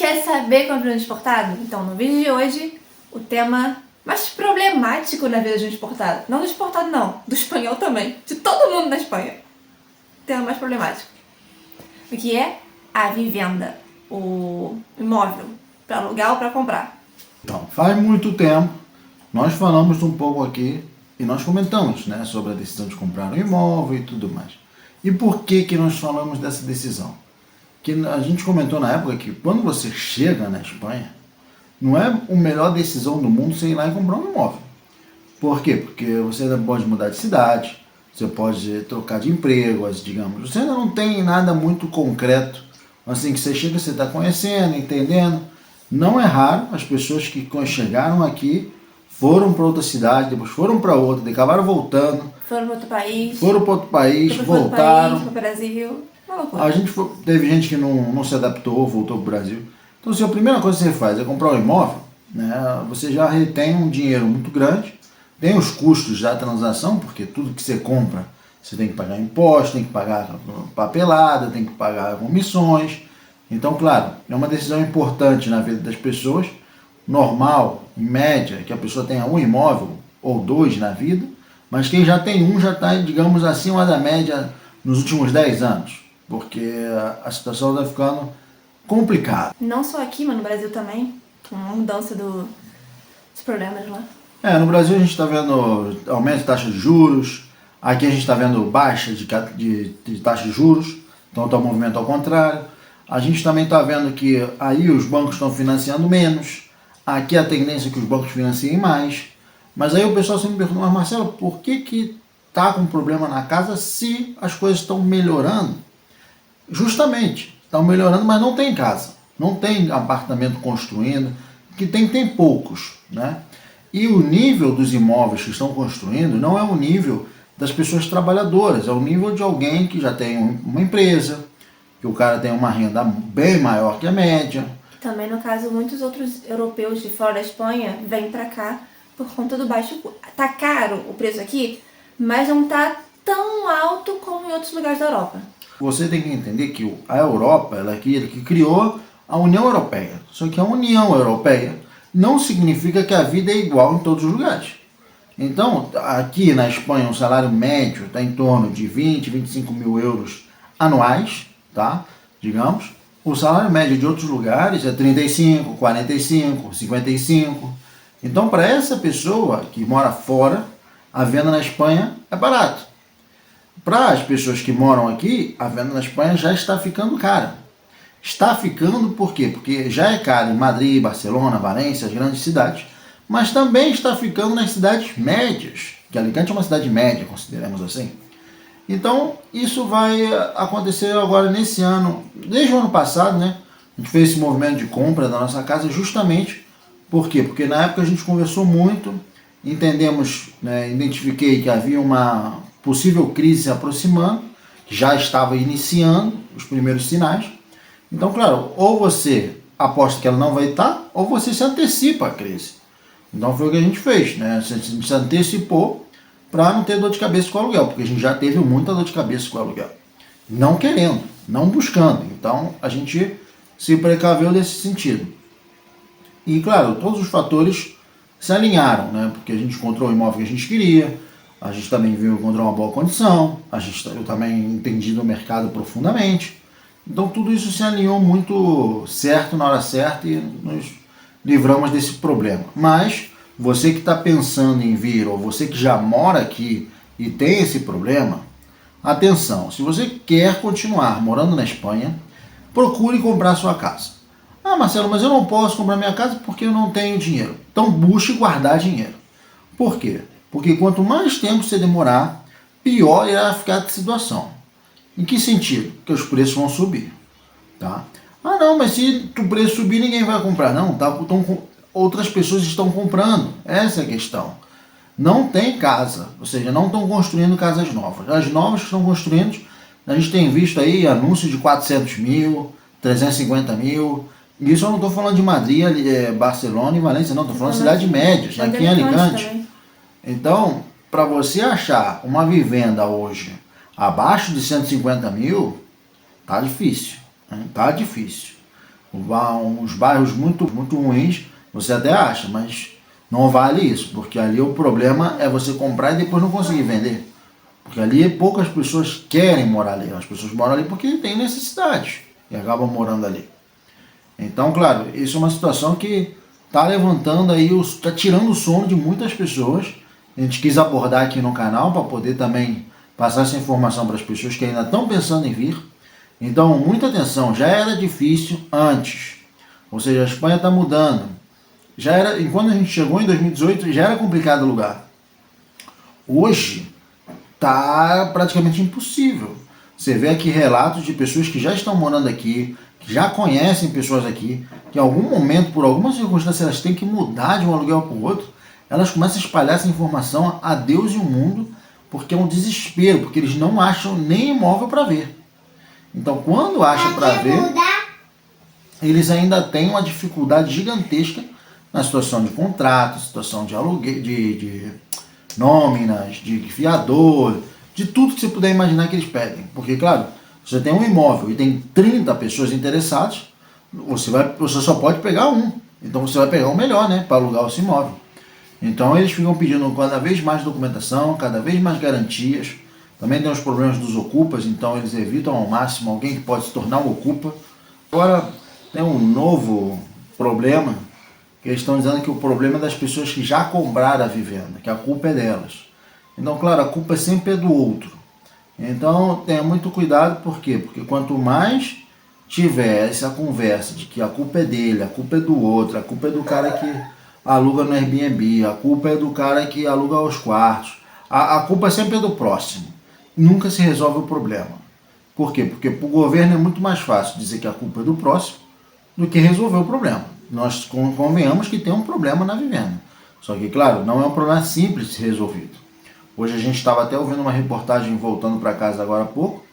Quer saber como é vida de exportado? Então, no vídeo de hoje, o tema mais problemático na vida de um exportado. Não do exportado, não. Do espanhol também. De todo mundo na Espanha. O tema mais problemático. O que é a vivenda. O imóvel. Para alugar ou para comprar. Então, faz muito tempo, nós falamos um pouco aqui e nós comentamos, né, sobre a decisão de comprar um imóvel e tudo mais. E por que que nós falamos dessa decisão? Que a gente comentou na época que quando você chega na Espanha, não é a melhor decisão do mundo você ir lá e comprar um imóvel. Por quê? Porque você ainda pode mudar de cidade, você pode trocar de emprego, digamos. Você ainda não tem nada muito concreto. Assim que você chega, você está conhecendo, entendendo. Não é raro as pessoas que chegaram aqui, foram para outra cidade, depois foram para outra, acabaram voltando. Foram para outro país. Foram para outro país, voltaram. Para o Brasil. Teve gente que não se adaptou, voltou para o Brasil. Então, se a primeira coisa que você faz é comprar um imóvel, né, você já retém um dinheiro muito grande, tem os custos da transação, porque tudo que você compra, você tem que pagar imposto, tem que pagar papelada, tem que pagar comissões. Então, claro, é uma decisão importante na vida das pessoas, normal, em média, que a pessoa tenha um imóvel ou dois na vida, mas quem já tem um já está, digamos, acima da média nos últimos 10 anos, porque a situação está ficando complicada. Não só aqui, mas no Brasil também, com a mudança dos problemas lá. No Brasil a gente está vendo aumento de taxa de juros, aqui a gente está vendo baixa de taxa de juros, então está o movimento ao contrário. A gente também está vendo que aí os bancos estão financiando menos, aqui a tendência é que os bancos financiem mais, mas aí o pessoal sempre me pergunta, mas Marcelo, por que está com problema na casa se as coisas estão melhorando? Justamente, estão melhorando, mas não tem casa, não tem apartamento construindo, que tem poucos, né? E o nível dos imóveis que estão construindo não é o nível das pessoas trabalhadoras, é o nível de alguém que já tem uma empresa, que o cara tem uma renda bem maior que a média. Também, no caso, muitos outros europeus de fora da Espanha vêm pra cá por conta do baixo custo. Tá caro o preço aqui, mas não tá tão alto como em outros lugares da Europa. Você tem que entender que a Europa, ela é que criou a União Europeia. Só que a União Europeia não significa que a vida é igual em todos os lugares. Então, aqui na Espanha, o salário médio está em torno de 20, 25 mil euros anuais, tá? Digamos. O salário médio de outros lugares é 35, 45, 55. Então, para essa pessoa que mora fora, a venda na Espanha é barato. Para as pessoas que moram aqui, a venda na Espanha já está ficando cara. Está ficando por quê? Porque já é caro em Madrid, Barcelona, Valência, as grandes cidades, mas também está ficando nas cidades médias, que Alicante é uma cidade média, consideremos assim. Então, isso vai acontecer agora nesse ano, desde o ano passado, né? A gente fez esse movimento de compra da nossa casa justamente, por quê? Porque na época a gente conversou muito, entendemos, né, identifiquei que havia uma possível crise se aproximando, que já estava iniciando os primeiros sinais. Então, claro, ou você aposta que ela não vai estar, ou você se antecipa à crise. Então foi o que a gente fez, né? A gente se antecipou para não ter dor de cabeça com o aluguel, porque a gente já teve muita dor de cabeça com o aluguel. Não querendo, não buscando. Então a gente se precaveu nesse sentido. E claro, todos os fatores se alinharam, né? Porque a gente encontrou o imóvel que a gente queria, a gente também viu encontrar uma boa condição, eu também entendi do mercado profundamente. Então tudo isso se alinhou muito certo na hora certa e nos livramos desse problema. Mas você que está pensando em vir, ou você que já mora aqui e tem esse problema, atenção, se você quer continuar morando na Espanha, procure comprar sua casa. Ah, Marcelo, mas eu não posso comprar minha casa porque eu não tenho dinheiro. Então busque guardar dinheiro. Por quê? Porque quanto mais tempo você demorar, pior irá ficar a situação. Em que sentido? Que os preços vão subir. Tá? Ah não, mas se o preço subir ninguém vai comprar. Não, outras pessoas estão comprando. Essa é a questão. Não tem casa, ou seja, não estão construindo casas novas. As novas que estão construindo, a gente tem visto aí anúncios de 400 mil, 350 mil. Isso eu não estou falando de Madrid, Barcelona e Valência, não. Estou falando de cidades médias, aqui em Alicante. Então, para você achar uma vivenda hoje abaixo de 150 mil, tá difícil. Tá difícil. uns bairros muito, muito ruins, você até acha, mas não vale isso, porque ali o problema é você comprar e depois não conseguir vender. Porque ali poucas pessoas querem morar ali, as pessoas moram ali porque têm necessidade e acabam morando ali. Então, claro, isso é uma situação que está levantando aí, está tirando o sono de muitas pessoas. A gente quis abordar aqui no canal para poder também passar essa informação para as pessoas que ainda estão pensando em vir. Então, muita atenção, já era difícil antes. Ou seja, a Espanha está mudando. Já era, enquanto a gente chegou em 2018, já era complicado o lugar. Hoje, está praticamente impossível. Você vê aqui relatos de pessoas que já estão morando aqui, que já conhecem pessoas aqui, que em algum momento, por alguma circunstância, elas têm que mudar de um aluguel para o outro, elas começam a espalhar essa informação a Deus e o mundo, porque é um desespero, porque eles não acham nem imóvel para ver. Então, quando acham para ver, eles ainda têm uma dificuldade gigantesca na situação de contrato, situação de aluguel, de nóminas, de fiador, de tudo que você puder imaginar que eles pedem. Porque, claro, você tem um imóvel e tem 30 pessoas interessadas, você só pode pegar um. Então você vai pegar o melhor, né, para alugar esse imóvel. Então eles ficam pedindo cada vez mais documentação, cada vez mais garantias. Também tem os problemas dos ocupas, então eles evitam ao máximo alguém que pode se tornar um ocupa. Agora tem um novo problema, que eles estão dizendo que o problema é das pessoas que já compraram a vivenda, que a culpa é delas. Então, claro, a culpa sempre é do outro. Então, tenha muito cuidado, por quê? Porque quanto mais tiver essa conversa de que a culpa é dele, a culpa é do outro, a culpa é do cara que aluga no Airbnb, a culpa é do cara que aluga os quartos, a culpa sempre é do próximo. Nunca se resolve o problema. Por quê? Porque para o governo é muito mais fácil dizer que a culpa é do próximo do que resolver o problema. Nós convenhamos que tem um problema na vivenda. Só que, claro, não é um problema simples de ser resolvido. Hoje a gente estava até ouvindo uma reportagem voltando para casa agora há pouco,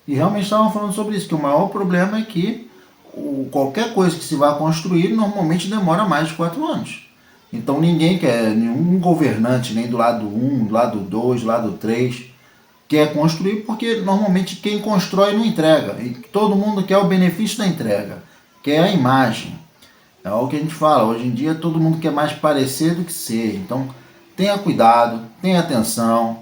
e realmente estavam falando sobre isso, que o maior problema é que qualquer coisa que se vai construir normalmente demora mais de 4 anos. Então ninguém quer, nenhum governante, nem do lado 1, do lado 2, do lado 3, quer construir, porque normalmente quem constrói não entrega, e todo mundo quer o benefício da entrega, quer a imagem. É o que a gente fala, hoje em dia todo mundo quer mais parecer do que ser. Então tenha cuidado, tenha atenção,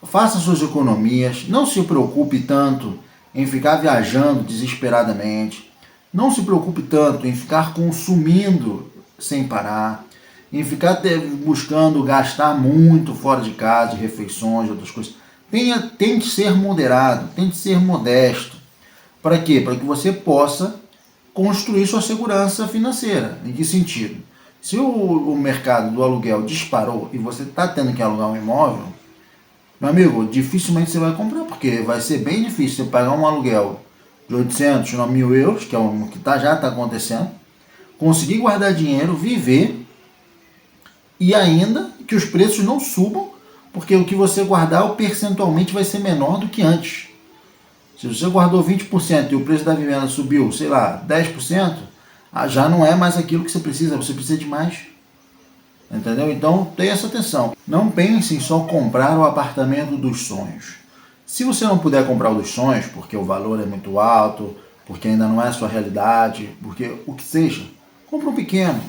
faça suas economias, não se preocupe tanto em ficar viajando desesperadamente, não se preocupe tanto em ficar consumindo sem parar, em ficar buscando gastar muito fora de casa, de refeições, outras coisas. Tente ser moderado, tente ser modesto. Para quê? Para que você possa construir sua segurança financeira. Em que sentido? Se o mercado do aluguel disparou e você está tendo que alugar um imóvel, meu amigo, dificilmente você vai comprar, porque vai ser bem difícil você pagar um aluguel de 800 a 1.000 euros, que é o que já está acontecendo, conseguir guardar dinheiro, viver, e ainda que os preços não subam, porque o que você guardar percentualmente vai ser menor do que antes. Se você guardou 20% e o preço da vivenda subiu, sei lá, 10%, já não é mais aquilo que você precisa de mais. Entendeu? Então, tenha essa atenção. Não pense em só comprar o apartamento dos sonhos. Se você não puder comprar o dos sonhos, porque o valor é muito alto, porque ainda não é a sua realidade, porque o que seja, compra um pequeno.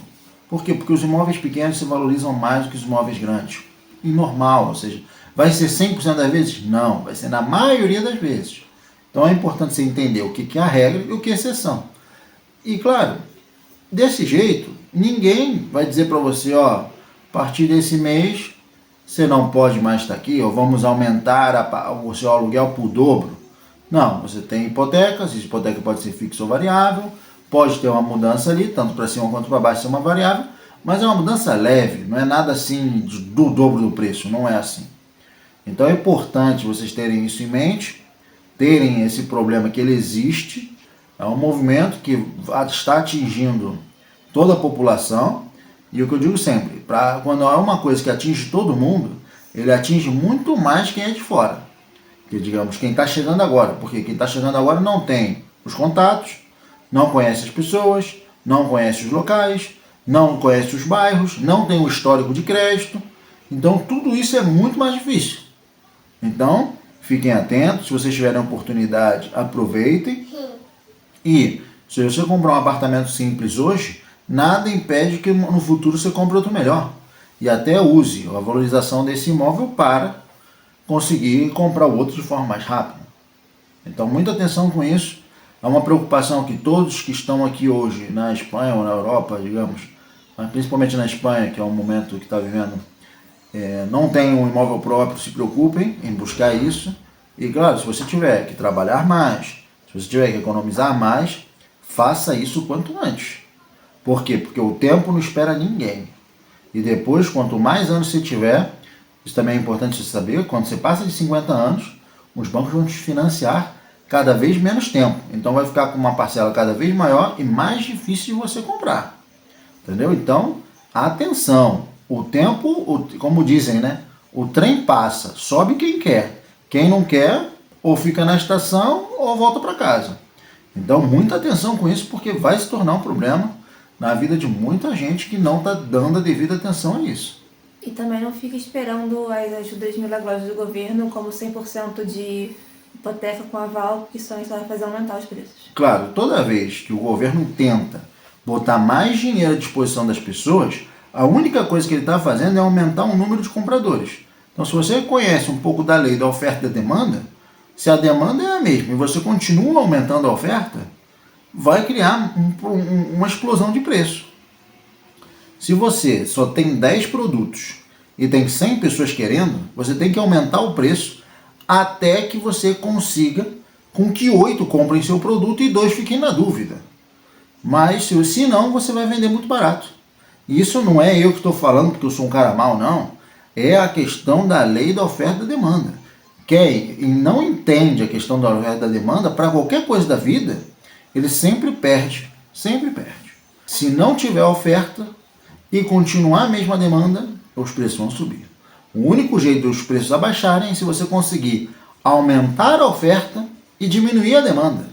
Por quê? Porque os imóveis pequenos se valorizam mais do que os imóveis grandes. E normal, ou seja, vai ser 100% das vezes? Não, vai ser na maioria das vezes. Então é importante você entender o que é a regra e o que é exceção. E claro, desse jeito, ninguém vai dizer para você, ó, a partir desse mês você não pode mais estar aqui, ou vamos aumentar o seu aluguel por dobro. Não, você tem hipotecas, essa hipoteca pode ser fixa ou variável, pode ter uma mudança ali, tanto para cima quanto para baixo ser uma variável, mas é uma mudança leve, não é nada assim do dobro do preço, não é assim. Então é importante vocês terem isso em mente, terem esse problema que ele existe, é um movimento que está atingindo toda a população, e o que eu digo sempre, quando é uma coisa que atinge todo mundo, ele atinge muito mais quem é de fora, que digamos, quem está chegando agora, porque quem está chegando agora não tem os contatos, não conhece as pessoas, não conhece os locais, não conhece os bairros, não tem o histórico de crédito, então tudo isso é muito mais difícil. Então, fiquem atentos, se vocês tiverem a oportunidade, aproveitem. E Se você comprar um apartamento simples hoje, nada impede que no futuro você compre outro melhor. E até use a valorização desse imóvel para conseguir comprar outro de forma mais rápida. Então, muita atenção com isso. É uma preocupação que todos que estão aqui hoje na Espanha ou na Europa, digamos, mas principalmente na Espanha, que é um momento que está vivendo, não tem um imóvel próprio, se preocupem em buscar isso. E claro, se você tiver que trabalhar mais, se você tiver que economizar mais, faça isso o quanto antes. Por quê? Porque o tempo não espera ninguém. E depois, quanto mais anos você tiver, isso também é importante você saber, quando você passa de 50 anos, os bancos vão te financiar cada vez menos tempo. Então vai ficar com uma parcela cada vez maior e mais difícil de você comprar. Entendeu? Então, atenção. O tempo, como dizem, né? O trem passa, sobe quem quer. Quem não quer, ou fica na estação ou volta para casa. Então, muita atenção com isso, porque vai se tornar um problema na vida de muita gente que não está dando a devida atenção a isso. E também não fica esperando as ajudas milagrosas do governo, como 100% de hipoteca com aval, que só isso vai fazer aumentar os preços. Claro, toda vez que o governo tenta botar mais dinheiro à disposição das pessoas, a única coisa que ele está fazendo é aumentar o número de compradores. Então, se você conhece um pouco da lei da oferta e da demanda, se a demanda é a mesma e você continua aumentando a oferta, vai criar uma explosão de preço. Se você só tem 10 produtos e tem 100 pessoas querendo, você tem que aumentar o preço até que você consiga com que 8 comprem seu produto e 2 fiquem na dúvida. Mas se não, você vai vender muito barato. Isso não é eu que estou falando porque eu sou um cara mau, não. É a questão da lei da oferta e da demanda. Quem não entende a questão da oferta e da demanda, para qualquer coisa da vida, ele sempre perde. Sempre perde. Se não tiver oferta e continuar a mesma demanda, os preços vão subir. O único jeito dos preços abaixarem é se você conseguir aumentar a oferta e diminuir a demanda.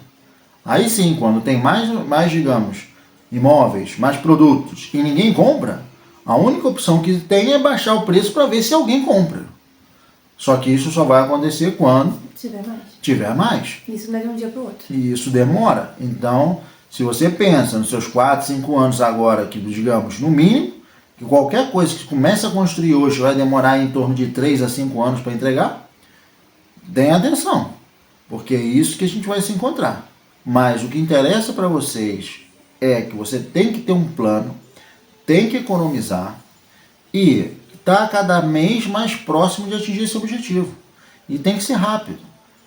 Aí sim, quando tem mais digamos, imóveis, mais produtos e ninguém compra, a única opção que tem é baixar o preço para ver se alguém compra. Só que isso só vai acontecer quando tiver mais. Isso não é de um dia para o outro. E isso demora. Então, se você pensa nos seus 4, 5 anos agora, que digamos, no mínimo, que qualquer coisa que comece a construir hoje vai demorar em torno de 3 a 5 anos para entregar, tenha atenção, porque é isso que a gente vai se encontrar. Mas o que interessa para vocês é que você tem que ter um plano, tem que economizar e está cada mês mais próximo de atingir esse objetivo. E tem que ser rápido,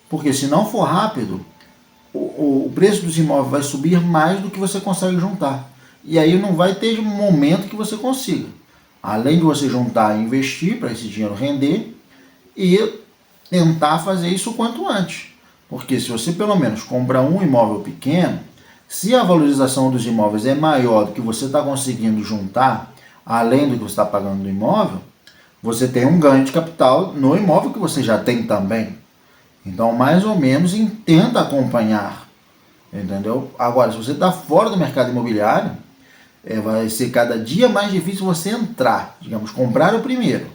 porque se não for rápido, o preço dos imóveis vai subir mais do que você consegue juntar. E aí não vai ter momento que você consiga. Além de você juntar e investir para esse dinheiro render e tentar fazer isso o quanto antes. Porque se você pelo menos comprar um imóvel pequeno, se a valorização dos imóveis é maior do que você está conseguindo juntar, além do que você está pagando no imóvel, você tem um ganho de capital no imóvel que você já tem também. Então, mais ou menos, tenta acompanhar. Entendeu? Agora, se você está fora do mercado imobiliário, vai ser cada dia mais difícil você entrar. Digamos, comprar o primeiro.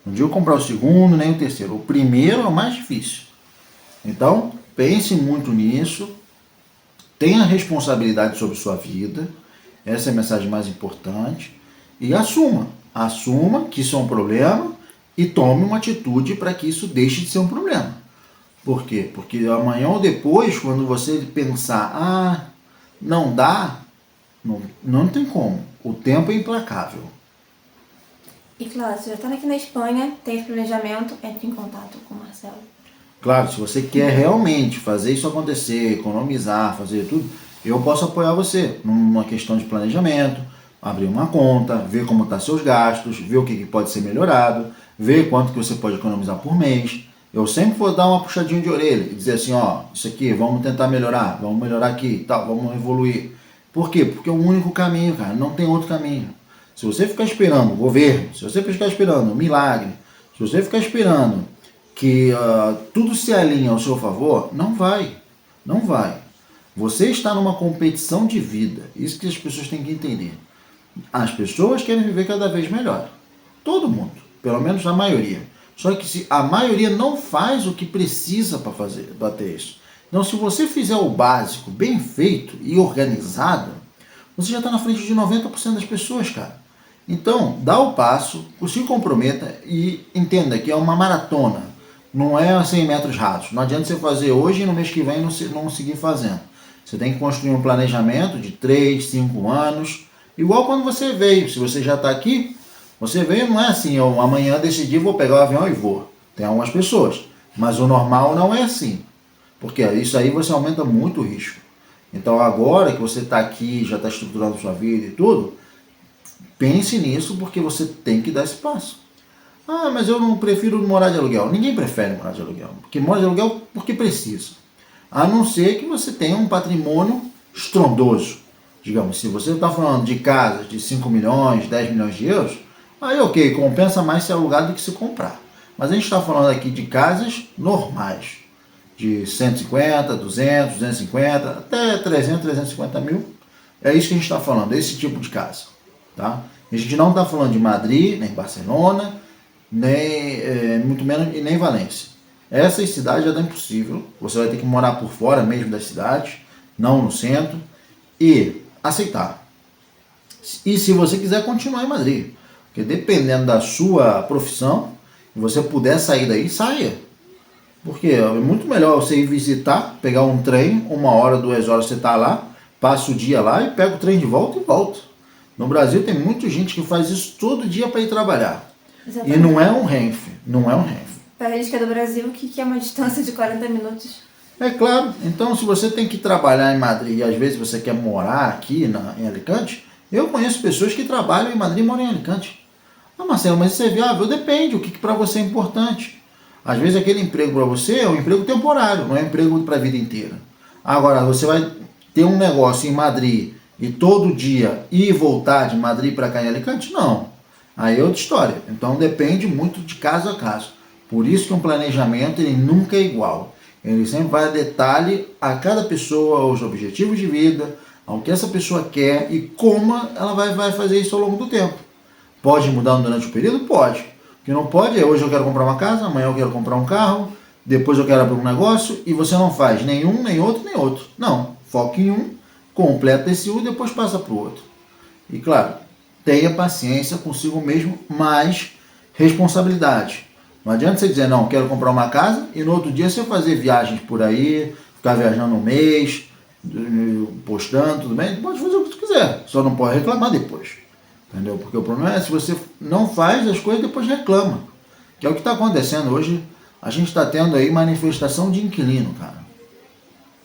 Não digo comprar o segundo, nem o terceiro. O primeiro é o mais difícil. Então, pense muito nisso. Tenha responsabilidade sobre sua vida. Essa é a mensagem mais importante. E assuma. Assuma que isso é um problema e tome uma atitude para que isso deixe de ser um problema. Por quê? Porque amanhã ou depois, quando você pensar, não dá, não tem como. O tempo é implacável. E claro, se já está aqui na Espanha, tem esse planejamento, entre em contato com o Marcelo. Claro, se você quer realmente fazer isso acontecer, economizar, fazer tudo, eu posso apoiar você numa questão de planejamento, abrir uma conta, ver como estão seus gastos, ver o que pode ser melhorado, ver quanto que você pode economizar por mês. Eu sempre vou dar uma puxadinha de orelha e dizer assim, isso aqui, vamos tentar melhorar, vamos melhorar aqui, tal, vamos evoluir. Por quê? Porque é o único caminho, cara, não tem outro caminho. Se você ficar esperando o governo, se você ficar esperando um milagre, se você ficar esperando que tudo se alinhe ao seu favor, não vai. Você está numa competição de vida, isso que as pessoas têm que entender. As pessoas querem viver cada vez melhor. Todo mundo, pelo menos a maioria. Só que se a maioria não faz o que precisa para ter isso. Então, se você fizer o básico bem feito e organizado, você já está na frente de 90% das pessoas, cara. Então, dá o passo, se comprometa e entenda que é uma maratona. Não é 100 metros rasos. Não adianta você fazer hoje e no mês que vem não seguir fazendo. Você tem que construir um planejamento de 3, 5 anos. Igual quando você veio. Se você já está aqui, você veio, não é assim, eu amanhã decidi, vou pegar o avião e vou. Tem algumas pessoas. Mas o normal não é assim. Porque isso aí você aumenta muito o risco. Então agora que você está aqui, já está estruturando sua vida e tudo, pense nisso porque você tem que dar esse passo. Ah, mas eu não prefiro morar de aluguel. Ninguém prefere morar de aluguel. Porque mora de aluguel porque precisa. A não ser que você tenha um patrimônio estrondoso. Digamos, se você está falando de casas de 5 milhões, 10 milhões de euros, aí ok, compensa mais ser alugado do que se comprar. Mas a gente está falando aqui de casas normais. De 150, 200, 250, até 300, 350 mil. É isso que a gente está falando, esse tipo de casa. Tá? A gente não está falando de Madrid, nem Barcelona, nem muito menos, e nem Valência. Essas cidades já é impossível. Você vai ter que morar por fora mesmo das cidades, não no centro, e aceitar. E se você quiser continuar em Madrid, porque dependendo da sua profissão, se você puder sair daí, saia. Porque é muito melhor você ir visitar, pegar um trem, 1 hora, 2 horas você está lá, passa o dia lá e pega o trem de volta e volta. No Brasil tem muita gente que faz isso todo dia para ir trabalhar. Exatamente. E não é um Renfe, não é um Renfe. Para a gente que é do Brasil, o que é uma distância de 40 minutos? É claro, então se você tem que trabalhar em Madrid e às vezes você quer morar aqui em Alicante, eu conheço pessoas que trabalham em Madrid e moram em Alicante. Ah, Marcelo, mas isso é viável? Depende, o que para você é importante. Às vezes aquele emprego para você é um emprego temporário, não é um emprego para a vida inteira. Agora, você vai ter um negócio em Madrid e todo dia ir e voltar de Madrid para cá em Alicante? Não. Aí é outra história. Então depende muito de caso a caso. Por isso que um planejamento ele nunca é igual. Ele sempre vai a detalhe a cada pessoa, aos objetivos de vida, ao que essa pessoa quer e como ela vai fazer isso ao longo do tempo. Pode mudar durante o período? Pode. O que não pode é hoje eu quero comprar uma casa, amanhã eu quero comprar um carro, depois eu quero abrir um negócio e você não faz nenhum, nem outro, nem outro. Não. Foca em um, completa esse um e depois passa para o outro. E claro, tenha paciência consigo mesmo, mas responsabilidade. Não adianta você dizer, não, quero comprar uma casa e no outro dia você fazer viagens por aí, ficar viajando um mês, postando, tudo bem? Pode fazer o que você quiser, só não pode reclamar depois. Entendeu? Porque o problema é se você não faz as coisas depois reclama. Que é o que está acontecendo hoje. A gente está tendo aí manifestação de inquilino, cara.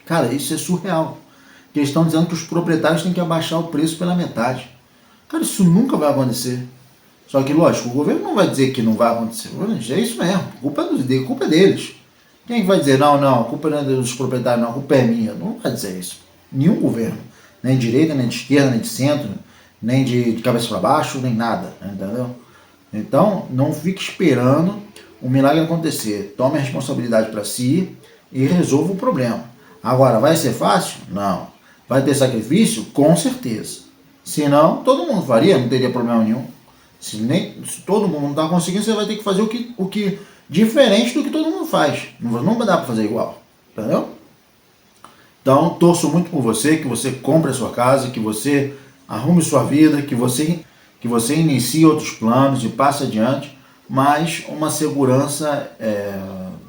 Cara, isso é surreal. Porque eles estão dizendo que os proprietários têm que abaixar o preço pela metade. Cara, isso nunca vai acontecer. Só que, lógico, o governo não vai dizer que não vai acontecer. É isso mesmo. A culpa é deles. Quem vai dizer, não, a culpa não é dos proprietários, não, a culpa é minha? Não vai dizer isso. Nenhum governo. Nem de direita, nem de esquerda, nem de centro, nem de cabeça para baixo, nem nada. Entendeu? Então, não fique esperando o milagre acontecer. Tome a responsabilidade para si e resolva o problema. Agora, vai ser fácil? Não. Vai ter sacrifício? Com certeza. Se não, todo mundo faria, não teria problema nenhum. Se todo mundo não está conseguindo, você vai ter que fazer o que diferente do que todo mundo faz. Não dá para fazer igual. Entendeu? Então, torço muito por você, que você compre a sua casa, que você arrume sua vida, que você inicie outros planos e passe adiante, mas uma segurança,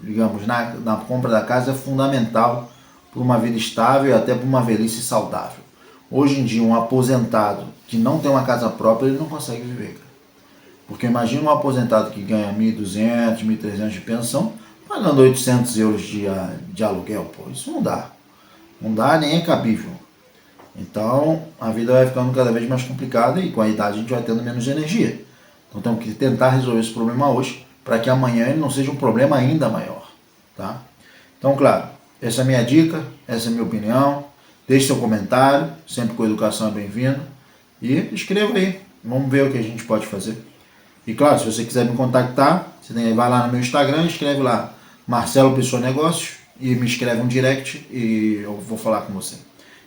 digamos, na compra da casa é fundamental para uma vida estável e até para uma velhice saudável. Hoje em dia, um aposentado que não tem uma casa própria, ele não consegue viver, cara. Porque imagina um aposentado que ganha 1.200, 1.300 de pensão, pagando 800 euros de aluguel, pô, isso não dá. Não dá, nem é cabível. Então, a vida vai ficando cada vez mais complicada e com a idade a gente vai tendo menos energia. Então, temos que tentar resolver esse problema hoje, para que amanhã ele não seja um problema ainda maior. Tá? Então, claro, essa é a minha dica, essa é a minha opinião. Deixe seu comentário, sempre com educação é bem-vindo. E escreva aí, vamos ver o que a gente pode fazer. E claro, se você quiser me contactar, você vai lá no meu Instagram, escreve lá Marcelo Pessoa Negócios e me escreve um direct e eu vou falar com você.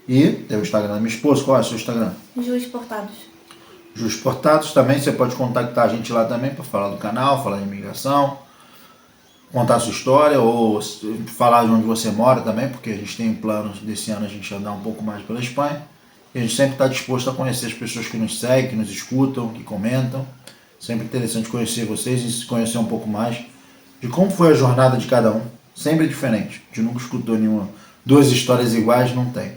E tem o Instagram da minha esposa, qual é o seu Instagram? Jus Portados. Jus Portados também, você pode contactar a gente lá também para falar do canal, falar de imigração. contar a sua história ou falar de onde você mora também, porque a gente tem planos desse ano a gente andar um pouco mais pela Espanha. E a gente sempre está disposto a conhecer as pessoas que nos seguem, que nos escutam, que comentam. Sempre interessante conhecer vocês e se conhecer um pouco mais de como foi a jornada de cada um. Sempre diferente. A gente nunca escutou duas histórias iguais, não tem.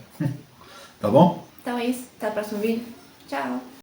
Tá bom? Então é isso. Até o próximo vídeo. Tchau!